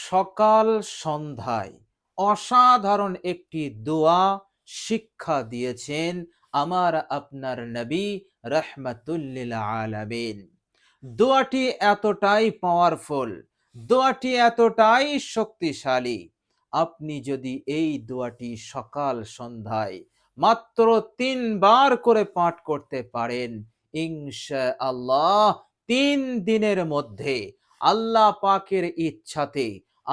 সকাল সন্ধ্যায় অসাধারণ একটি দোয়া শিক্ষা দিয়েছেন আমার আপনার নবী রহমাতুল্লিল আলামিন। দোয়াটি এতটাই পাওয়ারফুল, দোয়াটি এতটাই শক্তিশালী। আপনি যদি এই দোয়াটি সকাল সন্ধ্যায় মাত্র 3 বার করে পাঠ করতে পারেন, ইনশাআল্লাহ 3 দিনের মধ্যে আল্লাহ পাকের ইচ্ছাতে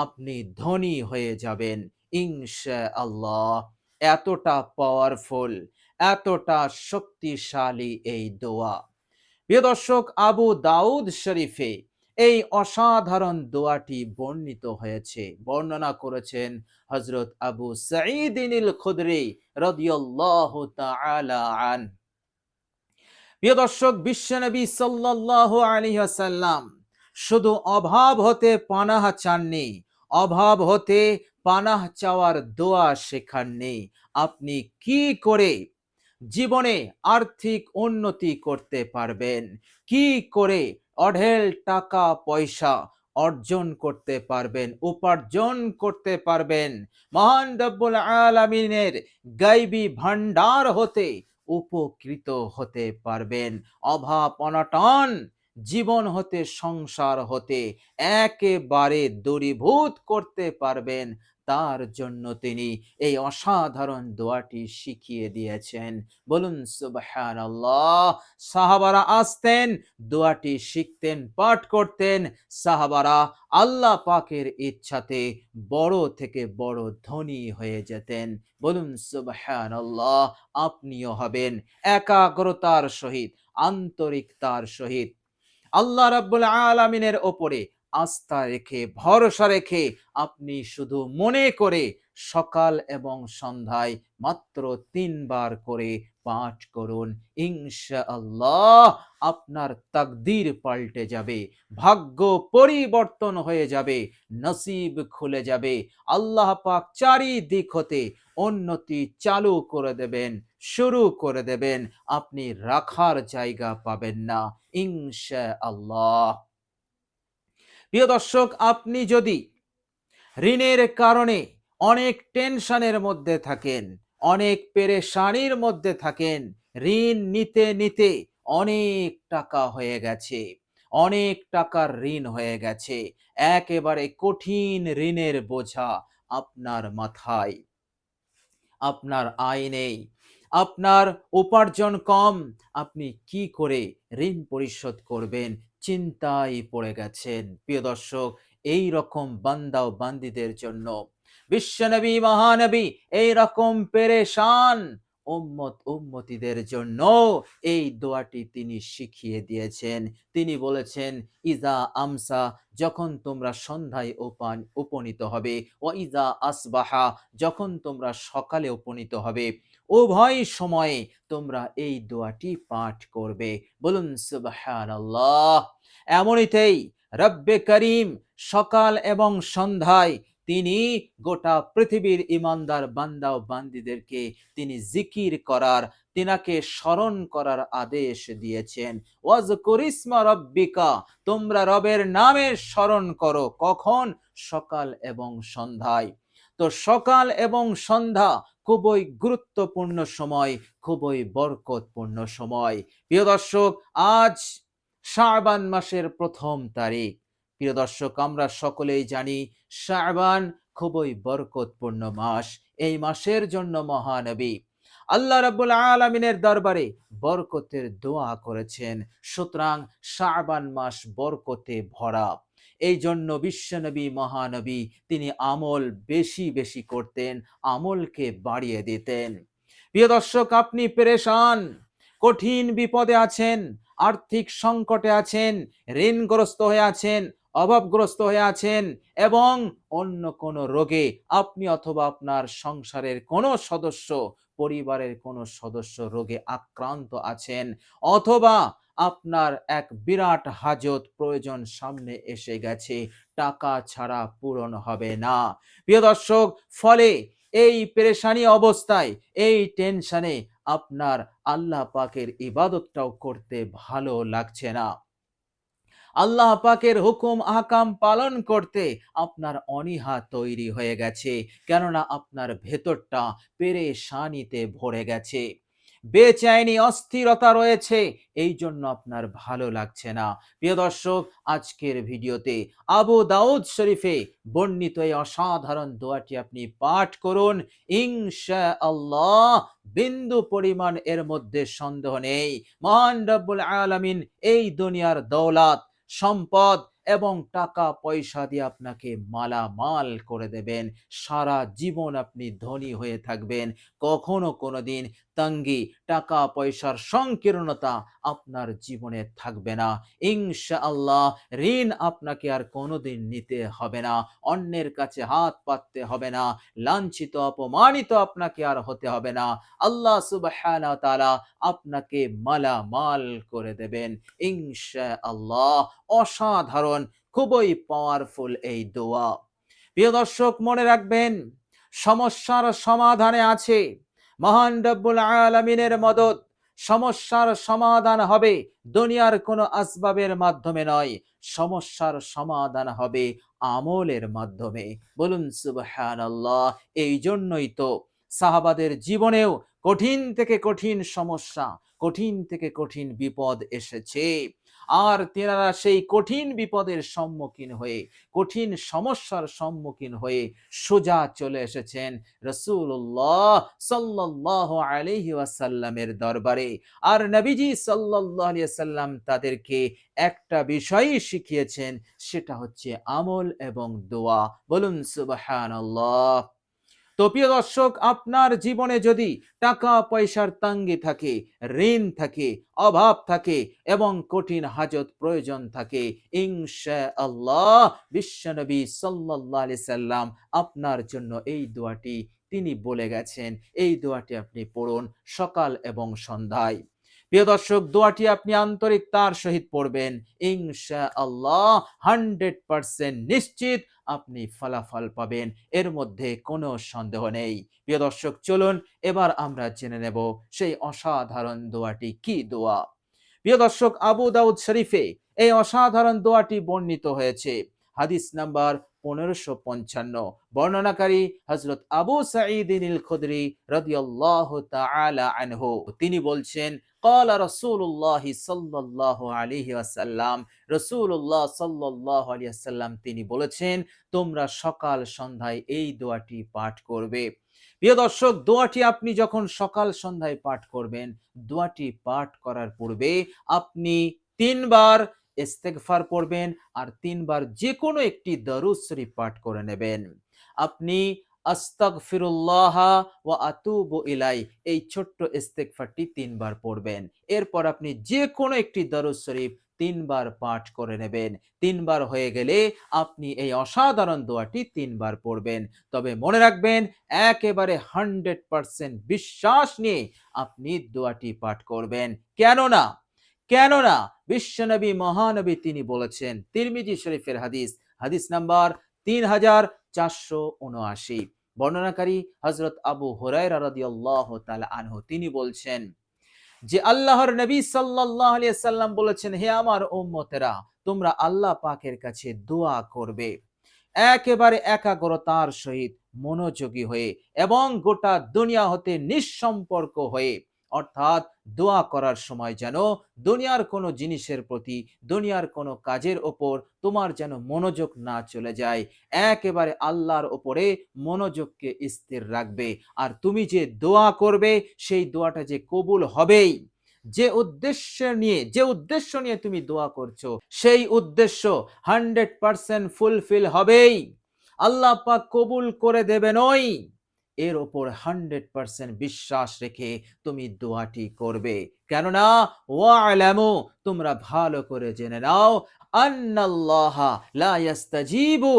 আপনি ধনী হয়ে যাবেন ইনশাআল্লাহ। এতটা পাওয়ারফুল, এতটা শক্তিশালী এই দোয়া। প্রিয় দর্শক, আবু দাউদ শরীফে এই অসাধারণ দোয়াটি বর্ণিত হয়েছে। বর্ণনা করেছেন হযরত আবু সাঈদ আল খুদরি রাদিয়াল্লাহু তাআলা আন। প্রিয় দর্শক, বিশ্বনবী সাল্লাল্লাহু আলাইহি ওয়াসাল্লাম শুধু অভাব হতে পানাহ চাননি, অভাব হতে পানাহ চাওয়ার দোয়া শেখাননি। আপনি কি করে জীবনে আর্থিক উন্নতি করতে পারবেন, কি করে অঢেল টাকা পয়সা অর্জন করতে পারবেন, উপার্জন করতে পারবেন, মহান রব্বুল আলামিনের গায়বী ভান্ডার হতে উপকৃত হতে পারবেন, অভাব অনটন জীবন হতে সংসার হতে একেবারে দূরীভূত করতে পারবেন, তার জন্য তিনি এই অসাধারণ দোয়াটি শিখিয়ে দিয়েছেন। বলুন সুবহানাল্লাহ। সাহাবারা আসতেন, দোয়াটি শিখতেন, পাঠ করতেন। সাহাবারা আল্লাহ পাকের ইচ্ছাতে বড় থেকে বড় ধনী হয়ে যেতেন। বলুন সুবহানাল্লাহ। আপনিও হবেন একাগ্রতার সহিত, আন্তরিকতার সহিত আল্লাহ রাব্বুল আলামিনের ওপরে আস্থা রেখে, ভরসা রেখে আপনি শুধু মনে করে সকাল এবং সন্ধ্যায় মাত্র 3 বার করে পাঠ করুন। ইনশাআল্লাহ আপনার তাকদীর পাল্টে যাবে, ভাগ্য পরিবর্তন হয়ে যাবে, নসিব খুলে যাবে। আল্লাহ পাক চারিদিক হতে উন্নতি চালু করে দেবেন, শুরু করে দেবেন। আপনি রাখার জায়গা পাবেন না ইনশাআল্লাহ। প্রিয় দর্শক, আপনি যদি ঋণের কারণে অনেক টেনশনের মধ্যে থাকেন, অনেক পেরেশানির মধ্যে থাকেন, ঋণ নিতে নিতে অনেক টাকা হয়ে গেছে, অনেক টাকার ঋণ হয়ে গেছে, একেবারে কঠিন ঋণের বোঝা আপনার মাথায়, আপনার আয় নেই, আপনার উপার্জন কম, আপনি কি করে ঋণ পরিশোধ করবেন চিন্তায় পড়ে গেছেন। প্রিয় দর্শক, এই রকম বান্দা ও বান্দীদের জন্য বিশ্বনবী মহানবী এই রকম পেরেশান উম্মতিদের জন্য এই দোয়াটি তিনি শিখিয়ে দিয়েছেন। তিনি বলেছেন, ইজা আমসা, যখন তোমরা সন্ধ্যায় উপনীত হবে, ও ইজা আসবাহা, যখন তোমরা সকালে উপনীত হবে, উভয় সময়ে তোমরা এই দোয়াটি পাঠ করবে। বলুন সুবহানাল্লাহ। এমনিতেই রব্বে করিম সকাল এবং সন্ধ্যায় তিনি গোটা পৃথিবীর ইমানদার বান্দা ও বান্দীদেরকে তিনি জিকির করার, তিনাকে স্মরণ করার আদেশ দিয়েছেন। ওয়াজকুর ইসমা রব্বিকা, তোমরা রবের নামের স্মরণ করো। কখন? সকাল এবং সন্ধ্যায়। তো সকাল এবং সন্ধ্যা খুবই গুরুত্বপূর্ণ সময়, খুবই বরকতপূর্ণ সময়। প্রিয় দর্শক, আজ শাবান মাসের 1 তারিখ। প্রিয় দর্শক, আমরা সকলেই জানি শাবান খুবই বরকতপূর্ণ মাস। এই মাসের জন্য মহানবী আল্লাহ রাব্বুল আলামিনের দরবারে বরকতের দোয়া করেছেন। সুতরাং শাবান মাস বরকতে ভরা। এই জন্য বিশ্বনবী মহানবী তিনি আমল বেশি বেশি করতেন, আমলকে বাড়িয়ে দিতেন। প্রিয় দর্শক, আপনি পেরেশান, কঠিন বিপদে আছেন, আর্থিক সংকটে আছেন, ঋণগ্রস্ত হয়ে আছেন, অভাবগ্রস্ত হয়ে আছেন, এবং অন্য কোনো রোগে আপনি অথবা আপনার সংসারের কোনো সদস্য, পরিবারের কোনো সদস্য রোগে আক্রান্ত আছেন, অথবা আপনার এক বিরাট হাজত প্রয়োজন সামনে এসে গেছে, টাকা ছাড়া পূরণ হবে না। প্রিয় দর্শক, ফলে এই পেরেশানি অবস্থায়, এই টেনশনে আপনার আল্লাহ পাকের ইবাদতটাও করতে ভালো লাগছে না। আল্লাহ পাকের হুকুম আহকাম পালন করতে আপনার অনীহা তৈরি হয়ে গেছে, কেননা আপনার ভেতরটা পেরেশানিতে ভরে গেছে, বেচैनी অস্থিরতা রয়েছে, এই জন্য আপনার ভালো লাগছে না। প্রিয় দর্শক, আজকের ভিডিওতে আবু দাউদ শরীফে বর্ণিত এই অসাধারণ দোয়াটি আপনি পাঠ করুন, ইনশাআল্লাহ বিন্দু পরিমাণ এর মধ্যে সন্দেহ নেই, মহান রব্বুল আলামিন এই দুনিয়ার দৌলত, সম্পদ এবং টাকা পয়সা দিয়ে আপনাকে মালামাল করে দেবেন। সারা জীবন আপনি ধনী হয়ে থাকবেন, কখনো কোনোদিন তঙ্গি, টাকা পয়সার সংকীর্ণতা আপনার জীবনে থাকবে না। ইনশাআল্লাহ ঋণ আপনাকে আর কোনোদিন নিতে হবে না, অন্যের কাছে হাত পাততে হবে না, লাঞ্ছিত অপমানিত আপনাকে আর হতে হবে না। আল্লাহ সুবহানাহু ওয়া তাআলা আপনাকে মালামাল করে দেবেন ইনশাআল্লাহ। অসাধারণ, খুবই পাওয়ারফুল এই দোয়া। প্রিয় দর্শক, মনে রাখবেন, সমস্যার সমাধানে আছে মহান রব্বুল আলামিনের মদদ। সমস্যার সমাধান হবে দুনিয়ার কোনো আসবাবের মাধ্যমে নয়, সমস্যার সমাধান হবে আমলের মাধ্যমে। বলুন সুবহানাল্লাহ। এই জন্যই তো সাহাবাদের জীবনেও কঠিন থেকে কঠিন সমস্যা, কঠিন থেকে কঠিন বিপদ এসেছে, আর তেনারা সেই কঠিন বিপদের সম্মুখীন হয়ে, কঠিন সমস্যার সম্মুখীন হয়ে সোজা চলে এসেছেন রাসূলুল্লাহ সাল্লাল্লাহু আলাইহি ওয়াসাল্লামের দরবারে। আর নবীজি সাল্লাল্লাহু আলাইহি ওয়াসাল্লাম তাদেরকে একটা বিষয়ই শিখিয়েছেন, সেটা হচ্ছে আমল এবং দোয়া। বলুন সুবহানাল্লাহ। তো প্রিয় দর্শক, আপনার জীবনে যদি টাকা পয়সার তঙ্গি থাকে, ঋণ থাকে, অভাব থাকে এবং কঠিন হাজত প্রয়োজন থাকে, ইনশাআল্লাহ বিশ্বনবী সাল্লাল্লাহু আলাইহি সাল্লাম আপনার জন্য এই দোয়াটি তিনি বলে গেছেন। এই দোয়াটি আপনি পড়ুন সকাল এবং সন্ধ্যায়। প্রিয় দর্শক, দোয়াটি আপনি আন্তরিকতার সহিত পড়বেন, ইনশাআল্লাহ 100% নিশ্চিত আপনি ফলাফল পাবেন, এর মধ্যে কোনো সন্দেহ নেই। প্রিয় দর্শক, চলুন এবার আমরা জেনে নেব সেই অসাধারণ দোয়াটি কি দোয়া। প্রিয় দর্শক, আবু দাউদ শরীফে এই অসাধারণ দোয়াটি বর্ণিত হয়েছে, হাদিস নাম্বার 1555। বর্ণনাকারী হযরত আবু সাঈদ আল খুদরি রাদিয়াল্লাহু তাআলা আনহু। তিনি বলছেন, قال رسول الله صلى الله عليه وسلم, রাসূলুল্লাহ সাল্লাল্লাহু আলাইহি ওয়াসাল্লাম তিনি বলেছেন, তোমরা সকাল সন্ধ্যায় এই দোয়াটি পাঠ করবে। প্রিয় দর্শক, দোয়াটি আপনি যখন সকাল সন্ধ্যায় পাঠ করবেন, দোয়াটি পাঠ করার পূর্বে আপনি 3 বার ইস্তেগফার পড়বেন আর 3 বার যে কোনো একটি দরুদ শরীফ পাঠ করে নেবেন। আপনি আস্তাগফিরুল্লাহ ওয়া আতুবু ইলাই এই ছোট্ট ইস্তেগফারটি 3 বার পড়বেন। এরপর আপনি যে কোনো একটি দরুদ শরীফ 3 বার পাঠ করে নেবেন। 3 বার হয়ে গেলে আপনি এই অসাধারণ দোয়াটি 3 বার পড়বেন। তবে মনে রাখবেন, একেবারে 100% বিশ্বাস নিয়ে আপনি দোয়াটি পাঠ করবেন। কেননা বিশ্বনবী মহানবী তিনি বলেছেন, তিরমিজি শরীফের হাদিস, হাদিস নাম্বার 3479। বর্ণনাকারী হযরত আবু হুরায়রা রাদিয়াল্লাহু তাআলা আনহু। তিনি বলছেন যে আল্লাহর নবী সাল্লাল্লাহু আলাইহি ওয়াসাল্লাম বলেছেন, হে আমার উম্মতেরা, তোমরা আল্লাহ পাকের কাছে দোয়া করবে একেবারে একাগ্রতার সহিত, মনোযোগী হয়ে এবং গোটা দুনিয়া হতে নিঃসম্পর্ক হয়ে। অর্থাৎ দোয়া করার সময় যেন দুনিয়ার কোনো জিনিসের প্রতি, দুনিয়ার কোনো কাজের ওপর তোমার যেন মনোযোগ না চলে যায়, একেবারে আল্লাহর ওপরে মনোযোগকে স্থির রাখবে। আর তুমি যে দোয়া করবে, সেই দোয়াটা যে কবুল হবেই, যে উদ্দেশ্য নিয়ে তুমি দোয়া করছো, সেই উদ্দেশ্য 100% ফুলফিল হবেই, আল্লাহ পাক কবুল করে দেবেনই। এর ওপর 100% বিশ্বাস রেখে তুমি দোয়াটি করবে। কেননা ওয়ালামু, তোমরা ভালো করে জেনে নাও, আন্নাল্লাহা লা ইস্তাজিবু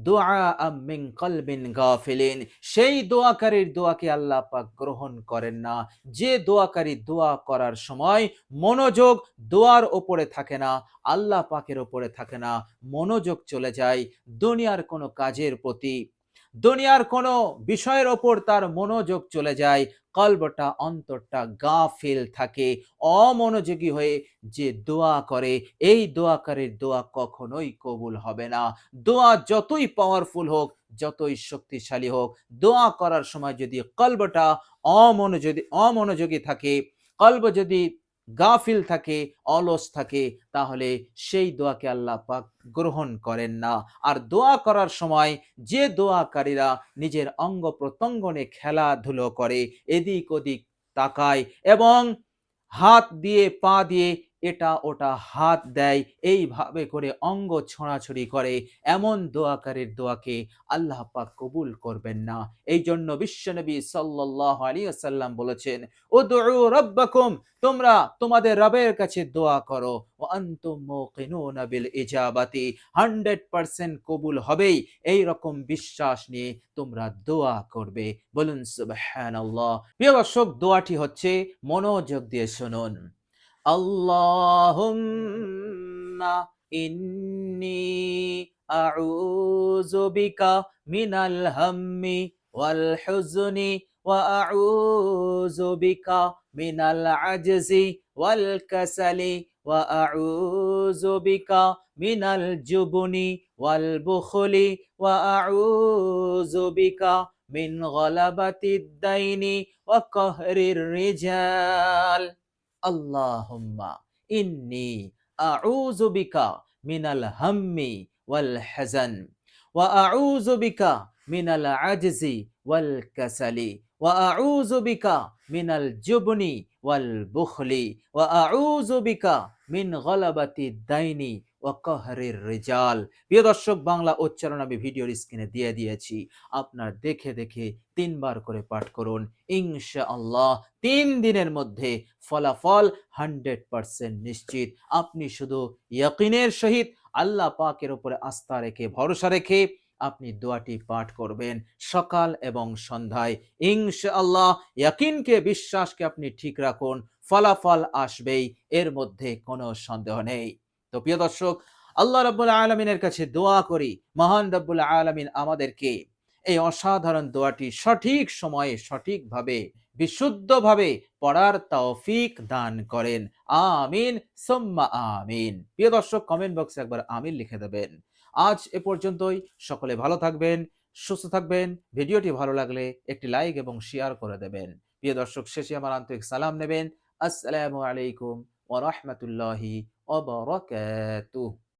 দুআআ মিন কলবিন গাফিলিন, সেই দোয়াকারীর দোয়াকে আল্লাহ পাক গ্রহণ করেন না যে দোয়াকারী দোয়া করার সময় মনোযোগ দোয়ার ওপরে থাকে না, আল্লাহ পাকের ওপরে থাকে না, মনোযোগ চলে যায় দুনিয়ার কোনো কাজের প্রতি, দুনিয়ার কোনো বিষয়ের ওপর তার মনোযোগ চলে যায়, কলবটা অন্তরটা গাফিল থাকে, অমনোযোগী হয়ে যে দোয়া করে, এই দোয়াকারীর দোয়া কখনোই কবুল হবে না। দোয়া যতই পাওয়ারফুল হোক, যতই শক্তিশালী হোক, দোয়া করার সময় যদি কলবটা অমনোযোগী থাকে, কলব যদি গাফিল থাকে, অলস থাকে, তাহলে সেই দোয়াকে আল্লাহ পাক গ্রহণ করেন না। আর দোয়া করার সময় যে দোয়াকারীরা নিজের অঙ্গ প্রত্যঙ্গ নিয়ে খেলাধুলো করে, এদিক ওদিক তাকায় এবং হাত দিয়ে পা দিয়ে এটা ওটা হাত দেয়, এইভাবে করে অঙ্গ ছোঁড়াছুড়ি করে, এমন দোয়াকারীর দোয়াকে আল্লাহ পাক কবুল করবেন না। এই জন্য বিশ্বনবী সাল্লাল্লাহু আলাইহি ওয়াসাল্লাম বলেছেন, উদউ রাব্বাকুম, তোমরা তোমাদের রবের কাছে দোয়া করো, ওয়া আনতুম মুকিনুনা বিল ইজাবাতি, 100% কবুল হবেই, এই রকম বিশ্বাস নিয়ে তোমরা দোয়া করবে। বলুন সুবহানাল্লাহ। প্রিয় দর্শক, দোয়াটি হচ্ছে, মনোযোগ দিয়ে শুনুন। আল্লাহুম্মা ইন্নী আউযু বিকা মিনাল হাম্মি ওয়াল হুজনি ওয়া আউযু বিকা মিনাল আজজি ওয়াল কাসালি ওয়া আউযু বিকা মিনাল জুবনি ওয়াল বুখলি ওয়া আউযু বিকা মিন গলাবাতিদ দাইনি ওয়া কাহরির রিজাল। আল্লাহুম্মা ইন্নী আউযু বিকা মিনাল হাম্মি ওয়াল হাযান ওয়া আউযু বিকা মিনাল আজজি ওয়াল কাসালি ওয়া আউযু বিকা মিনাল জুবনি ওয়াল বুখলি ওয়া আউযু বিকা মিন গলাবাতি দাইনি ওয়া কাহরির রিজাল। প্রিয় দর্শক, বাংলা উচ্চারণ আমি ভিডিওর স্ক্রিনে দিয়ে দিয়েছি, আপনার দেখে দেখে 3 বার করে পাঠ করুন। ইনশাআল্লাহ 3 দিনের মধ্যে ফলাফল 100% নিশ্চিত। আপনি শুধু ইয়াকিনের সহিত আল্লাহ পাকের উপরে আস্থা রেখে, ভরসা রেখে আপনি দোয়াটি পাঠ করবেন সকাল এবং সন্ধ্যায়। ইনশাআল্লাহ ইয়াকিনকে, বিশ্বাসকে আপনি ঠিক রাখুন, ফলাফল আসবেই, এর মধ্যে কোনো সন্দেহ নেই। তো প্রিয় দর্শক, আল্লাহ রাব্বুল আলামিনের কাছে দোয়া করি, মহান রাব্বুল আলামিন আমাদেরকে এই অসাধারণ দোয়াটি সঠিক সময়ে, সঠিকভাবে, বিশুদ্ধভাবে পড়ার তৌফিক দান করেন। আমিন সুম্মা আমিন। প্রিয় দর্শক, কমেন্ট বক্সে একবার আমিন লিখে দেবেন। আজ এ পর্যন্তই। সকলে ভালো থাকবেন, সুস্থ থাকবেন। ভিডিওটি ভালো লাগলে একটি লাইক এবং শেয়ার করে দেবেন। প্রিয় দর্শক, শেষে আমার আন্তরিক সালাম নেবেন। আসসালামু আলাইকুম ওয়া রাহমাতুল্লাহি ওয়া বারাকাতুহু।